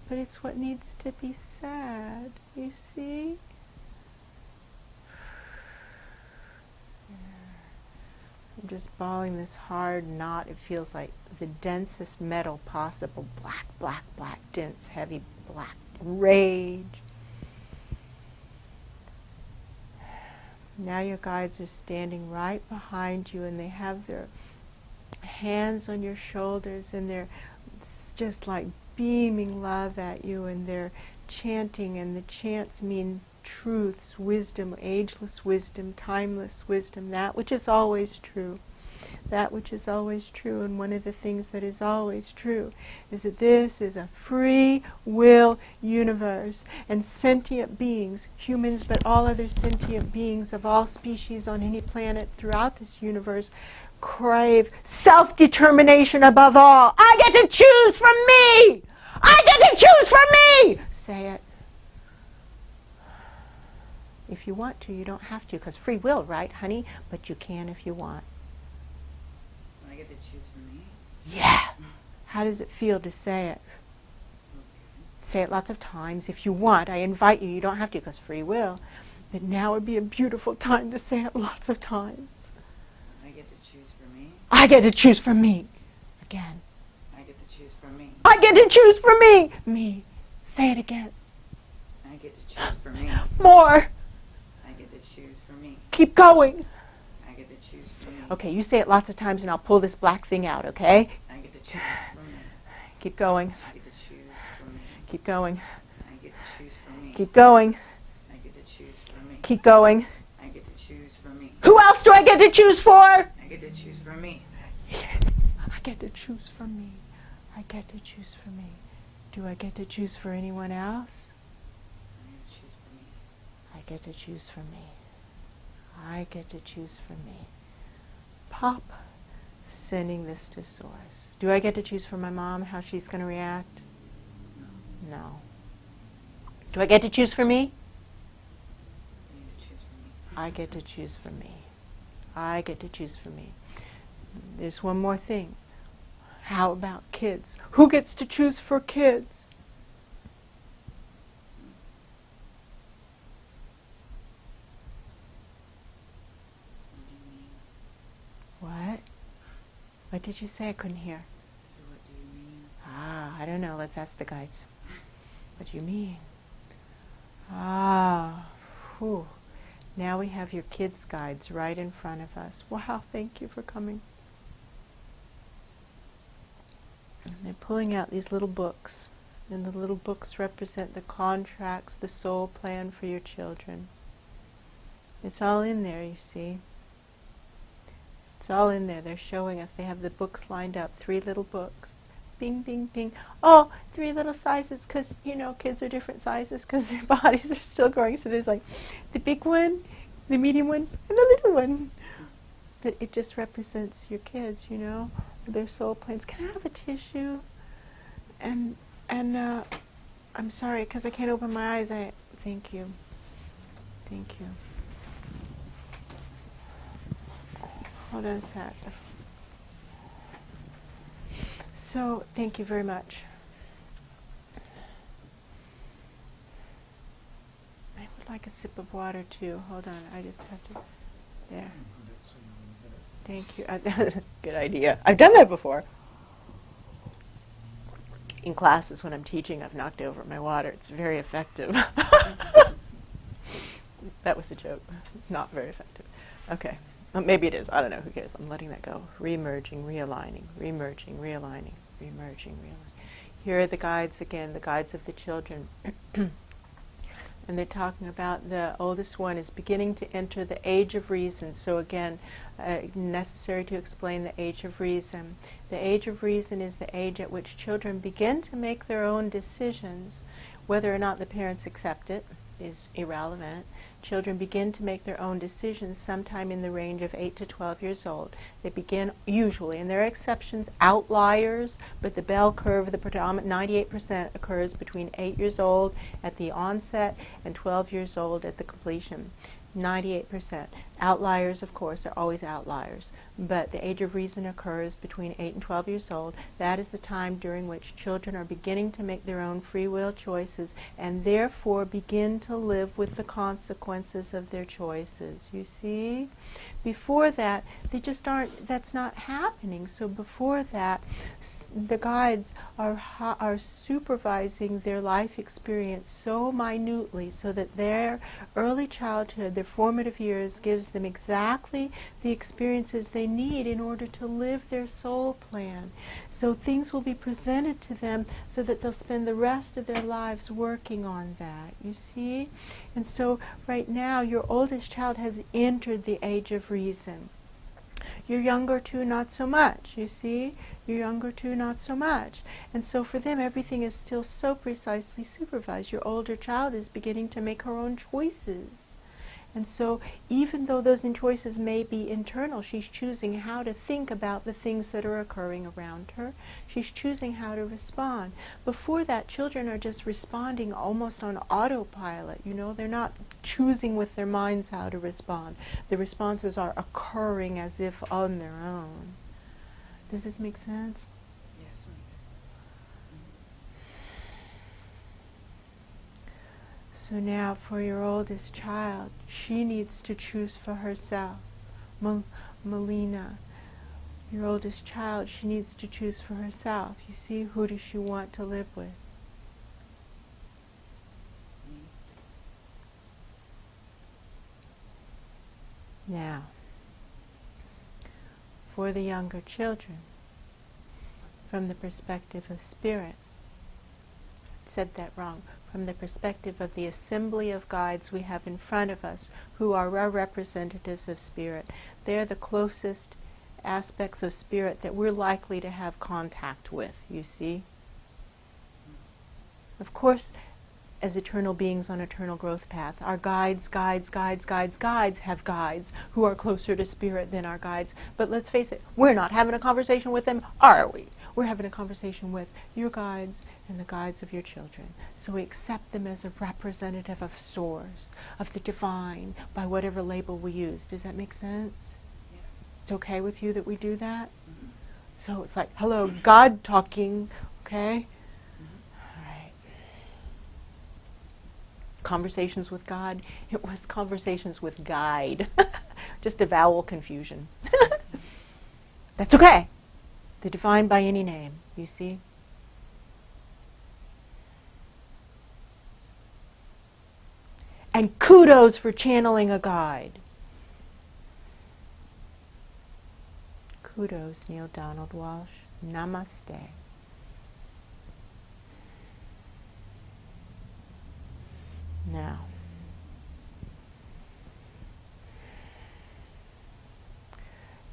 but it's what needs to be said. You see? I'm just balling this hard knot. It feels like the densest metal possible. Black, black, black, dense, heavy, black rage. Now your guides are standing right behind you, and they have their hands on your shoulders, and they're just like beaming love at you, and they're chanting, and the chants mean truths, wisdom, ageless wisdom, timeless wisdom, that which is always true. That which is always true. And one of the things that is always true is that this is a free will universe, and sentient beings, humans but all other sentient beings of all species on any planet throughout this universe, crave self-determination above all. I get to choose from me! I get to choose from me! Say it. If you want to, you don't have to, because free will, right, honey? But you can if you want. I get to choose for me? Yeah. How does it feel to say it? Say it lots of times if you want. I invite you. You don't have to, because free will. But now would be a beautiful time to say it lots of times. I get to choose for me? I get to choose for me. Again. I get to choose for me. I get to choose for me. Me. Say it again. I get to choose for me. More. I get to choose for me. Keep going. I get to choose for me. Okay, you say it lots of times and I'll pull this black thing out, okay? I get to choose for me. Keep going. I get to choose for me. Keep going. I get to choose for me. Keep going. I get to choose for me. Keep going. I get to choose for me. Who else do I get to choose for? I get to choose for me. I get to choose for me. I get to choose for me. Do I get to choose for anyone else? I get to choose for me. I get to choose for me. I get to choose for me. Pop, sending this to Source. Do I get to choose for my mom, how she's going to react? No. No. Do I get to choose for me? You get to choose for me. I get to choose for me. I get to choose for me. There's one more thing. How about kids? Who gets to choose for kids? What? What did you say? I couldn't hear. So what do you mean? I don't know. Let's ask the guides. What do you mean? Whew. Now we have your kids' guides right in front of us. Wow, thank you for coming. And they're pulling out these little books. And the little books represent the contracts, the soul plan for your children. It's all in there, you see. It's all in there. They're showing us. They have the books lined up. 3 little books. Bing, bing, bing. Oh, 3 little sizes, because, you know, kids are different sizes because their bodies are still growing. So there's like the big one, the medium one, and the little one. But it just represents your kids, you know, their soul plans. Can I have a tissue? And I'm sorry, because I can't open my eyes. Thank you. Thank you. Hold on a sec. So, thank you very much. I would like a sip of water too. Hold on, I just have to. There. Thank you. Good idea. I've done that before. In classes when I'm teaching, I've knocked over my water. It's very effective. That was a joke. Not very effective. Okay. Maybe it is. I don't know. Who cares? I'm letting that go. Re-merging, realigning, re-merging, realigning, re-merging, realigning. Here are the guides again, the guides of the children. And they're talking about the oldest one is beginning to enter the age of reason. So again, necessary to explain the age of reason. The age of reason is the age at which children begin to make their own decisions. Whether or not the parents accept it is irrelevant. Children begin to make their own decisions sometime in the range of 8 to 12 years old. They begin usually, and there are exceptions, outliers, but the bell curve, the predominant 98% occurs between 8 years old at the onset and 12 years old at the completion. 98%. Outliers, of course, are always outliers. But the age of reason occurs between 8 and 12 years old. That is the time during which children are beginning to make their own free will choices and therefore begin to live with the consequences of their choices. You see? Before that, they just aren't, that's not happening. So before that, the guides are supervising their life experience so minutely so that their early childhood, their formative years, gives them exactly the experiences they need in order to live their soul plan. So things will be presented to them so that they'll spend the rest of their lives working on that. You see? And so right now, your oldest child has entered the age of reason. Your younger two, not so much, you see? Your younger two, not so much. And so for them, everything is still so precisely supervised. Your older child is beginning to make her own choices. And so even though those choices may be internal, she's choosing how to think about the things that are occurring around her. She's choosing how to respond. Before that, children are just responding almost on autopilot. You know, they're not choosing with their minds how to respond. The responses are occurring as if on their own. Does this make sense? Yes, it makes sense. So now for your oldest child, she needs to choose for herself. Melina, your oldest child, she needs to choose for herself. You see, who does she want to live with? Now, for the younger children, from the perspective of spirit, I said that wrong, from the perspective of the assembly of guides we have in front of us, who are our representatives of spirit. They're the closest aspects of spirit that we're likely to have contact with, you see. Of course, as eternal beings on eternal growth path, our guides have guides who are closer to spirit than our guides. But let's face it, we're not having a conversation with them, are we? We're having a conversation with your guides and the guides of your children. So we accept them as a representative of Source, of the divine, by whatever label we use. Does that make sense? Yeah. It's okay with you that we do that? Mm-hmm. So it's like, hello, God talking, okay? Conversations with God. It was conversations with guide. Just a vowel confusion. That's okay. The divine by any name, you see. And kudos for channeling a guide. Kudos, Neil Donald Walsh. Namaste. Now,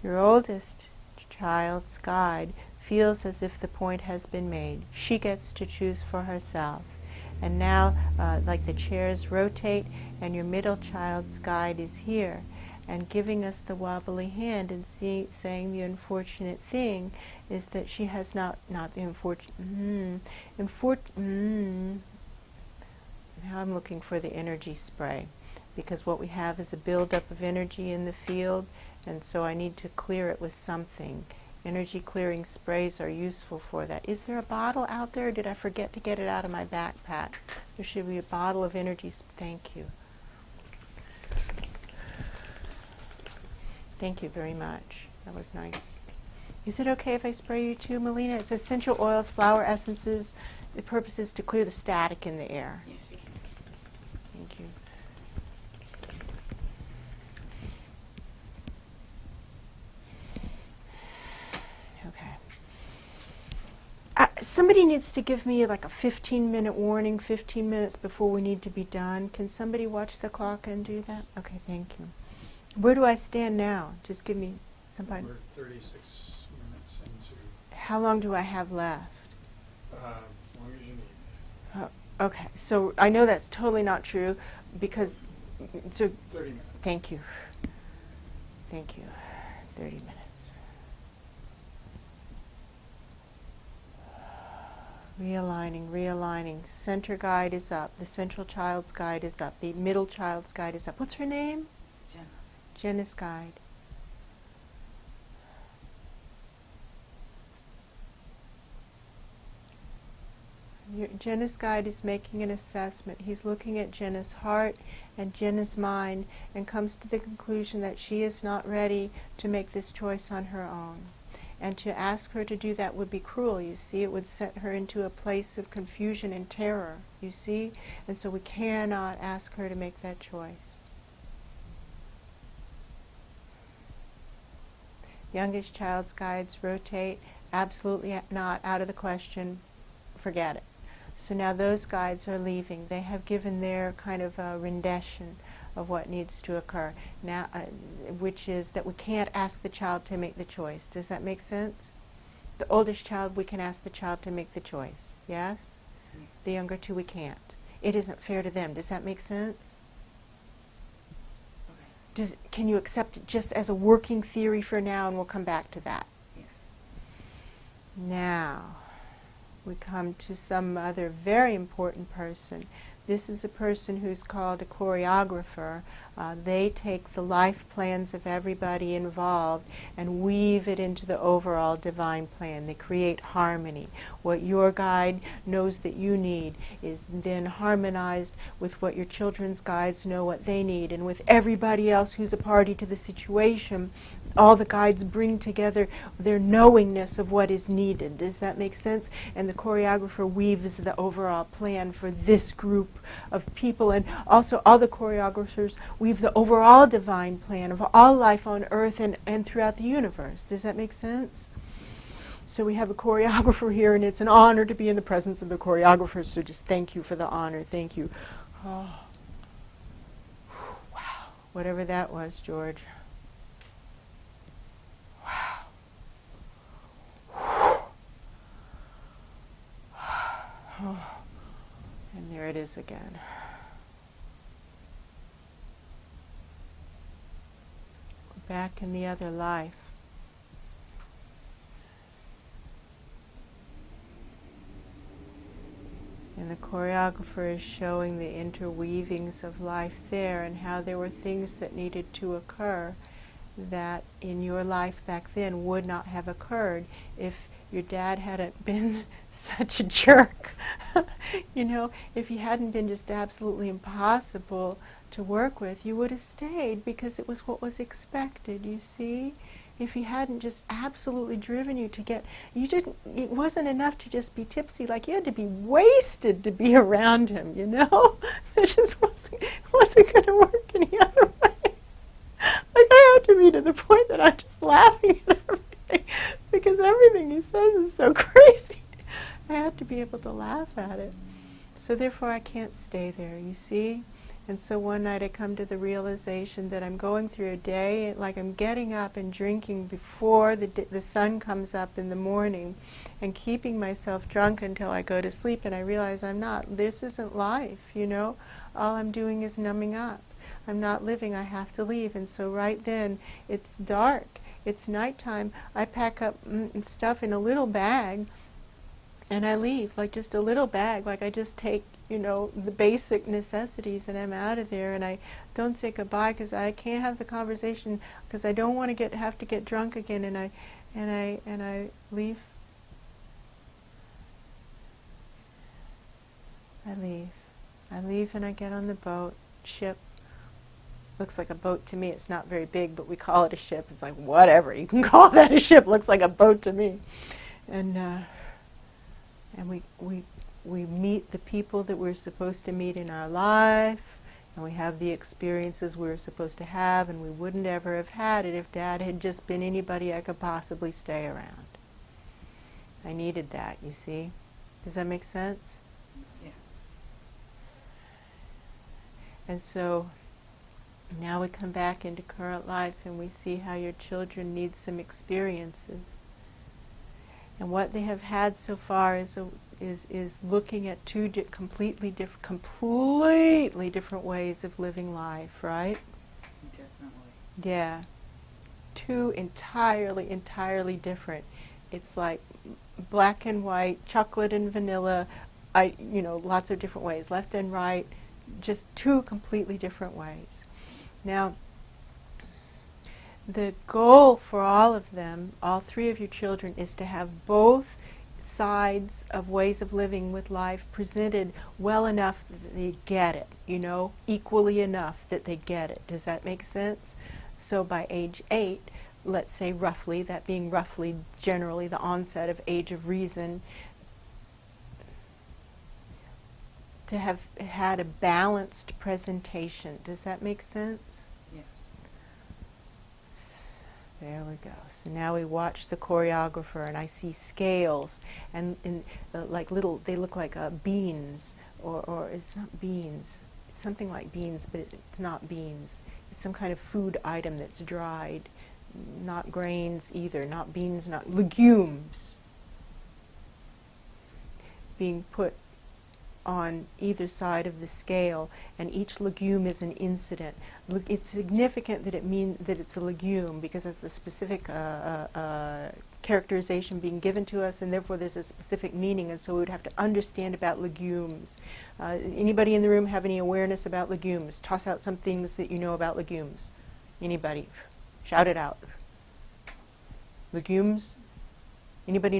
your oldest child's guide feels as if the point has been made. She gets to choose for herself. And now, like the chairs rotate, and your middle child's guide is here, and giving us the wobbly hand and saying the unfortunate thing is that she has not the unfortunate. Now I'm looking for the energy spray, because what we have is a buildup of energy in the field, and so I need to clear it with something. Energy clearing sprays are useful for that. Is there a bottle out there, or did I forget to get it out of my backpack? There should be a bottle of energy. Thank you. Thank you very much. That was nice. Is it okay if I spray you too, Melina? It's essential oils, flower essences. The purpose is to clear the static in the air. Yes, you can. Thank you. Okay. Somebody needs to give me like a 15-minute warning, 15 minutes before we need to be done. Can somebody watch the clock and do that? Okay, thank you. Where do I stand now? Just give me somebody. We're 36 minutes into. How long do I have left? As long as you need. Okay, so I know that's totally not true because, so 30 minutes. Thank you. Thank you. 30 minutes. Realigning, realigning. Center guide is up. The central child's guide is up. The middle child's guide is up. What's her name? Jenna. Jenna's guide. Jenna's guide is making an assessment. He's looking at Jenna's heart and Jenna's mind and comes to the conclusion that she is not ready to make this choice on her own. And to ask her to do that would be cruel, you see. It would set her into a place of confusion and terror, you see. And so we cannot ask her to make that choice. Youngest child's guides rotate. Absolutely not, out of the question. Forget it. So now those guides are leaving. They have given their kind of rendition of what needs to occur. Now, which is that we can't ask the child to make the choice. Does that make sense? The oldest child, we can ask the child to make the choice. Yes? The younger two, we can't. It isn't fair to them. Does that make sense? Okay. Can you accept it just as a working theory for now, and we'll come back to that? Yes. Now, we come to some other very important person. This is a person who's called a choreographer. They take the life plans of everybody involved and weave it into the overall divine plan. They create harmony. What your guide knows that you need is then harmonized with what your children's guides know what they need, and with everybody else who's a party to the situation. All the guides bring together their knowingness of what is needed. Does that make sense? And the choreographer weaves the overall plan for this group of people. And also all the choreographers weave the overall divine plan of all life on earth and throughout the universe. Does that make sense? So we have a choreographer here, and it's an honor to be in the presence of the choreographers. So just thank you for the honor. Thank you. Oh. Wow. Whatever that was, George. And there it is again. We're back in the other life. And the choreographer is showing the interweavings of life there, and how there were things that needed to occur that in your life back then would not have occurred if your dad hadn't been such a jerk. You know, if he hadn't been just absolutely impossible to work with, you would have stayed because it was what was expected, you see? If he hadn't just absolutely driven you to get, it wasn't enough to just be tipsy, like you had to be wasted to be around him, you know? It just wasn't going to work any other way. Like I have to be to the point that I'm just laughing at everything because everything he says is so crazy. I have to be able to laugh at it. So therefore I can't stay there, you see? And so one night I come to the realization that I'm going through a day, like I'm getting up and drinking before the sun comes up in the morning and keeping myself drunk until I go to sleep, and I realize I'm not. This isn't life, you know? All I'm doing is numbing up. I'm not living, I have to leave. And so right then, it's dark, it's nighttime, I pack up stuff in a little bag, and I leave, like just a little bag, like I just take, you know, the basic necessities, and I'm out of there, and I don't say goodbye because I can't have the conversation because I don't want to have to get drunk again, and I leave. I leave and I get on the boat, ship. Looks like a boat to me. It's not very big, but we call it a ship. It's like, whatever, you can call that a ship. Looks like a boat to me. And we meet the people that we're supposed to meet in our life, and we have the experiences we were supposed to have, and we wouldn't ever have had it if Dad had just been anybody I could possibly stay around. I needed that, you see? Does that make sense? Yes. And so now we come back into current life and we see how your children need some experiences. And what they have had so far is looking at two completely different ways of living life, right? Definitely. Yeah. Two entirely different. It's like black and white, chocolate and vanilla, lots of different ways, left and right, just two completely different ways. Now, the goal for all of them, all three of your children, is to have both sides of ways of living with life presented well enough that they get it, equally enough that they get it. Does that make sense? So by age 8, let's say roughly, that being roughly generally the onset of age of reason, to have had a balanced presentation. Does that make sense? Yes. There we go. So now we watch the choreographer, and I see scales, and like little, they look like beans, or it's not beans. It's something like beans, but it's not beans. It's some kind of food item that's dried. Not grains either, not beans, not legumes being put on either side of the scale, and each legume is an incident. It's significant that that it's a legume, because it's a specific characterization being given to us, and therefore there's a specific meaning, and so we would have to understand about legumes. Anybody in the room have any awareness about legumes? Toss out some things that you know about legumes. Anybody? Shout it out. Legumes? Anybody